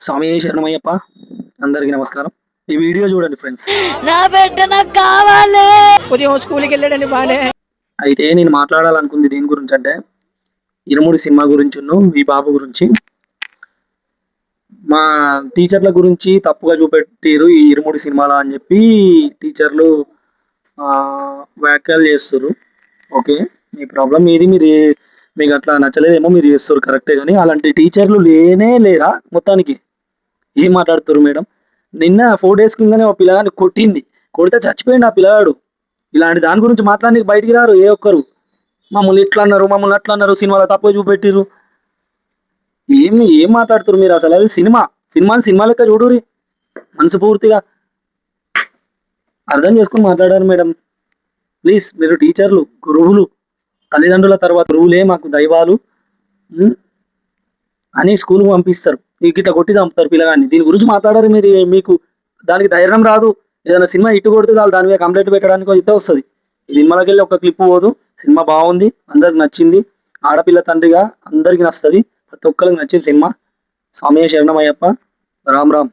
స్వామి శరణమయ్యప్ప. అందరికీ నమస్కారం. ఈ వీడియో చూడండి ఫ్రెండ్స్. నా బిడ్డ నాకు కావాలి. ఉదయం స్కూల్కి వెళ్ళాడండి బానే. అయితే నేను మాట్లాడాలనుకుంది దేని గురించి అంటే ఇరుముడి సినిమా గురించి ఈ బాబు గురించి. మా టీచర్ల గురించి తప్పుగా చూపెట్టారు ఈ ఇరుముడి సినిమాలో అని చెప్పి టీచర్లు వ్యాఖ్యలు చేస్తారు. ఓకే, మీ ప్రాబ్లం మీది, మీకు అట్లా నచ్చలేదేమో, మీరు చేస్తారు కరెక్టే, కానీ అలాంటి టీచర్లు లేరా మొత్తానికి. ఏం మాట్లాడుతారు మేడం? నిన్న 4 days కిందనే ఒక పిల్లగాన్ని కొడితే చచ్చిపోయింది ఆ పిల్లగాడు. ఇలాంటి దాని గురించి మాట్లాడడానికి బయటికి రారు ఏ ఒక్కరు. మమ్మల్ని ఇట్లా అన్నారు, మమ్మల్ని అట్లా అన్నారు, సినిమాలో తక్కువ చూపెట్టిరు. ఏం మాట్లాడుతారు మీరు అసలు? అది సినిమా లెక్క చూడురి మనసు పూర్తిగా అర్థం చేసుకుని మాట్లాడారు మేడం. ప్లీజ్, మీరు టీచర్లు, గురువులు, తల్లిదండ్రుల తర్వాత గురువులే మాకు దైవాలు అని స్కూల్కి పంపిస్తారు. గిట్ట కొట్టి చంపుతారు పిల్లగాన్ని. దీని గురించి మాట్లాడారు మీరు. మీకు దానికి ధైర్యం రాదు. ఏదైనా సినిమా ఇటు కొడితే చాలు దాని మీద కంప్లైంట్ పెట్టడానికి అయితే వస్తుంది. ఈ సినిమాలోకి వెళ్ళి ఒక క్లిప్ పోదు. సినిమా బాగుంది, అందరికి నచ్చింది. ఆడపిల్ల తండ్రిగా అందరికి నచ్చుతుంది. ప్రతి ఒక్కరికి నచ్చిన సినిమా. స్వామి శరణమయ్యప్ప. రామ్ రామ్.